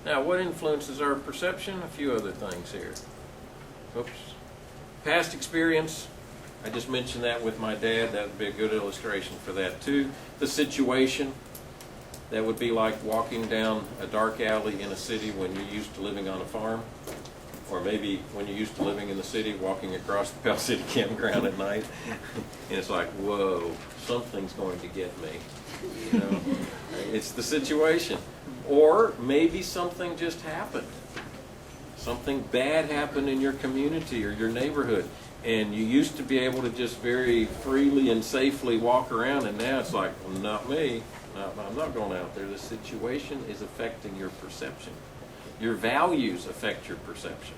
Now, what influences our perception? A few other things here. Oops. Past experience. I just mentioned that with my dad. That would be a good illustration for that too. The situation. That would be like walking down a dark alley in a city when you're used to living on a farm. Or maybe when you're used to living in the city, walking across the Pell City campground at night. And it's like, whoa, something's going to get me. You know, it's the situation. Or maybe something just happened. Something bad happened in your community or your neighborhood. And you used to be able to just very freely and safely walk around, and now it's like, well, not me. No, I'm not going out there. The situation is affecting your perception. Your values affect your perception.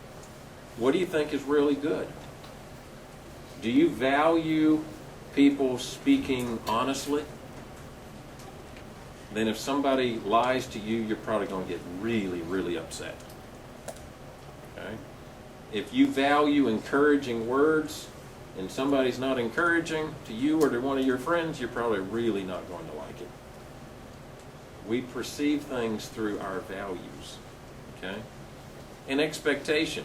What do you think is really good? Do you value people speaking honestly? Then if somebody lies to you, you're probably going to get really, really upset. Okay? If you value encouraging words and somebody's not encouraging to you or to one of your friends, you're probably really not going to like it. We perceive things through our values. Okay? And expectation.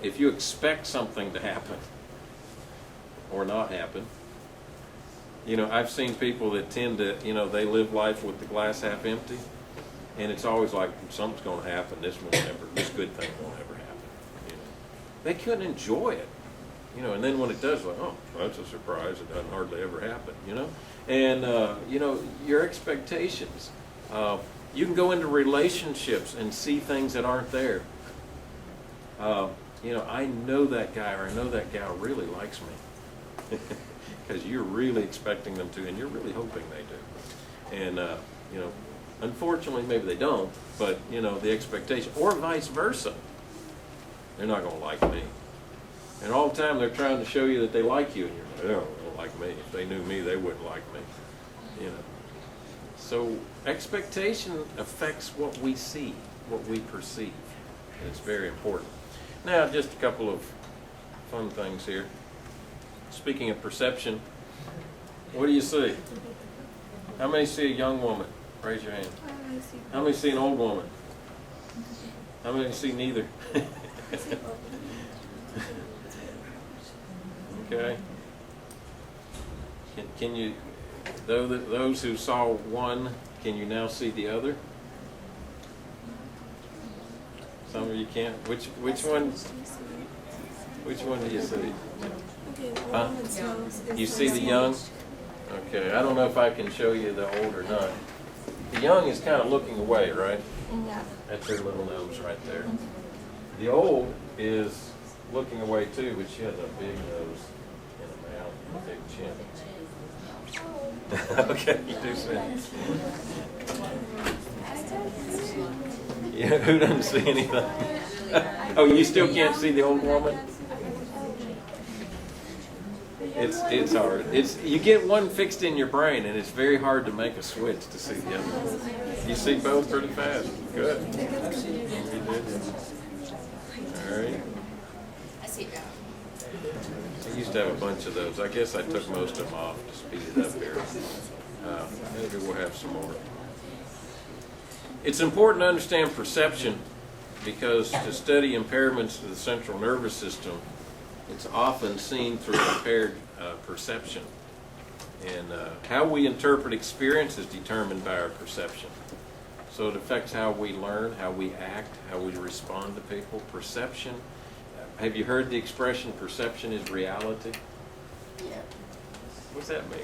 If you expect something to happen or not happen, you know, I've seen people that tend to, you know, they live life with the glass half empty, and it's always like, something's going to happen, this good thing won't ever happen. You know, they couldn't enjoy it, you know, and then when it does, like, oh, that's a surprise, it doesn't hardly ever happen, you know. And, you know, your expectations. You can go into relationships and see things that aren't there. You know, I know that guy or I know that gal really likes me. Because you're really expecting them to, and you're really hoping they do. And, you know, unfortunately, maybe they don't, but, you know, the expectation, or vice versa. They're not going to like me. And all the time they're trying to show you that they like you, and you're like, they don't like me. If they knew me, they wouldn't like me. You know. So expectation affects what we see, what we perceive. It's very important. Now, just a couple of fun things here. Speaking of perception, what do you see? How many see a young woman? Raise your hand. How many see an old woman? How many see neither? Okay. Can you, those who saw one, can you now see the other? Some of you can't. Which one? Which one do you see? Huh? You see the young? Okay, I don't know if I can show you the old or not. The young is kind of looking away, right? Yeah. That's her little nose right there. The old is looking away too, but she has a big nose and a mouth and a big chin. Okay, you do see. Yeah, who doesn't see anything? Oh, you still can't see the old woman? It's hard. You get one fixed in your brain, and it's very hard to make a switch to see the other. You see both pretty fast. Good. You did. All right. I see it now. I used to have a bunch of those. I guess I took most of them off to speed it up here. Maybe we'll have some more. It's important to understand perception because to study impairments to the central nervous system, it's often seen through impaired perception. And how we interpret experience is determined by our perception. So it affects how we learn, how we act, how we respond to people. Perception. Have you heard the expression, perception is reality? Yeah. What's that mean?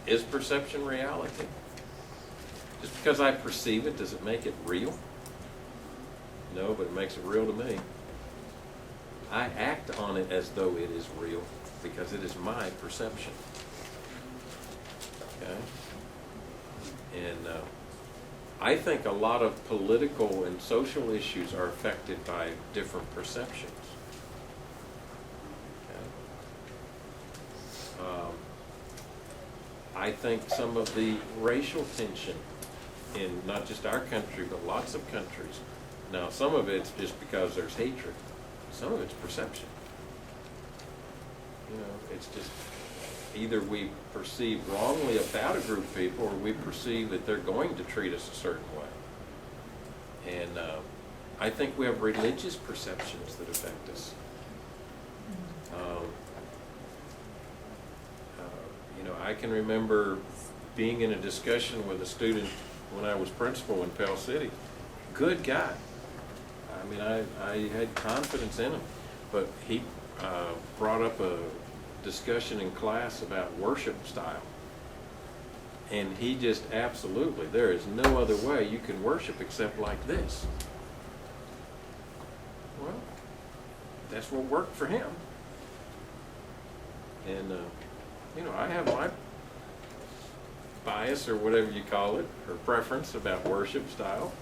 Is perception reality? Just because I perceive it, does it make it real? No, but it makes it real to me. I act on it as though it is real because it is my perception. Okay? And I think a lot of political and social issues are affected by different perceptions. Okay? I think some of the racial tension in not just our country, but lots of countries. Now, some of it's just because there's hatred. Some of it's perception. You know, it's just either we perceive wrongly about a group of people or we perceive that they're going to treat us a certain way. And I think we have religious perceptions that affect us. I can remember being in a discussion with a student when I was principal in Pell City. Good guy. I mean, I had confidence in him, but he brought up a discussion in class about worship style. And he just absolutely, there is no other way you can worship except like this. Well, that's what worked for him. And, I have my bias, or whatever you call it, or preference about worship style.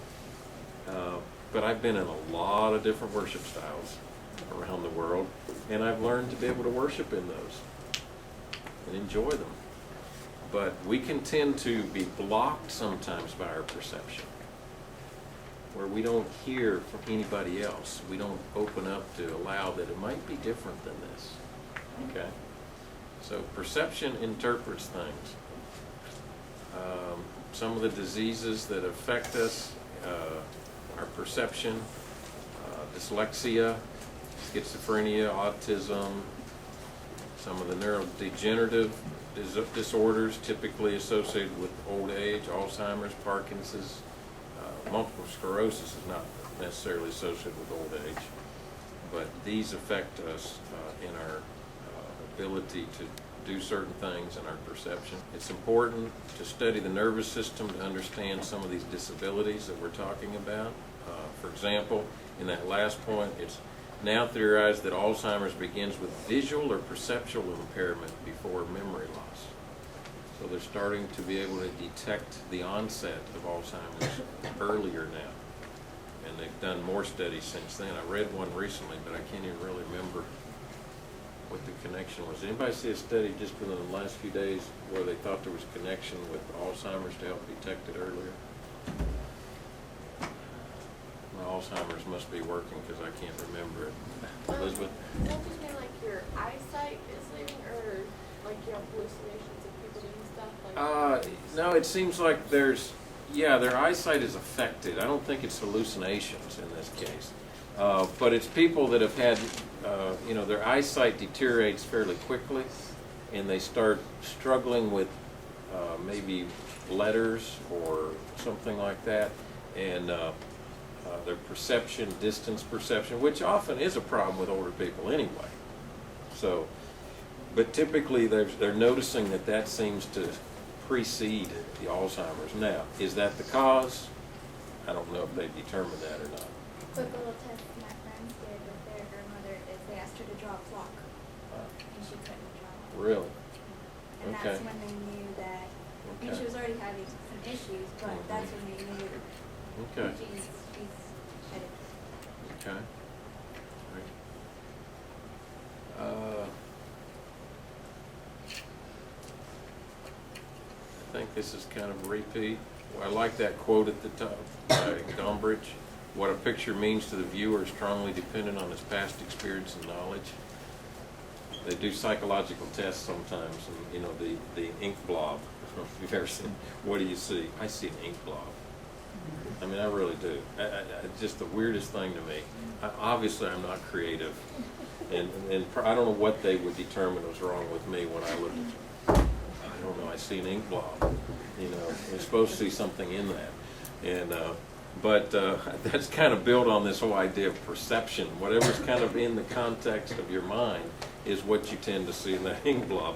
But I've been in a lot of different worship styles around the world, and I've learned to be able to worship in those and enjoy them. But we can tend to be blocked sometimes by our perception, where we don't hear from anybody else. We don't open up to allow that it might be different than this. Okay? So perception interprets things. Some of the diseases that affect us, our perception, dyslexia, schizophrenia, autism, some of the neurodegenerative disorders typically associated with old age, Alzheimer's, Parkinson's. Multiple sclerosis is not necessarily associated with old age, but these affect us in our ability to do certain things and our perception. It's important to study the nervous system to understand some of these disabilities that we're talking about. For example, in that last point, it's now theorized that Alzheimer's begins with visual or perceptual impairment before memory loss. So they're starting to be able to detect the onset of Alzheimer's earlier now. And they've done more studies since then. I read one recently, but I can't even really remember what the connection was. Anybody see a study just within the last few days where they thought there was a connection with Alzheimer's to help detect it earlier? My Alzheimer's must be working because I can't remember it. Elizabeth? Does that just mean like your eyesight is leaving, or like you have hallucinations of people doing stuff? Like No, it seems like their eyesight is affected. I don't think it's hallucinations in this case. But it's people that have had, their eyesight deteriorates fairly quickly, and they start struggling with maybe letters or something like that, and their perception, distance perception, which often is a problem with older people anyway. So, but typically they're noticing that seems to precede the Alzheimer's. Now, is that the cause? I don't know if they determined that or not. Quick little test my friends did with their grandmother is they asked her to draw a clock, and she couldn't draw one. Really? And Okay. that's when they knew that, I mean, Okay. she was already having some issues, but Mhm. that's when they knew Okay. she's headed. Okay. Right. I think this is kind of a repeat. I like that quote at the top by Gombrich. What a picture means to the viewer is strongly dependent on his past experience and knowledge. They do psychological tests sometimes, and the ink blob. If you've ever seen, what do you see? I see an ink blob. I mean, I really do. Just the weirdest thing to me. Obviously, I'm not creative, and I don't know what they would determine was wrong with me when I looked at. I don't know. I see an ink blob. We're supposed to see something in that, and but that's kind of built on this whole idea of perception. Whatever's kind of in the context of your mind is what you tend to see in that ink blob.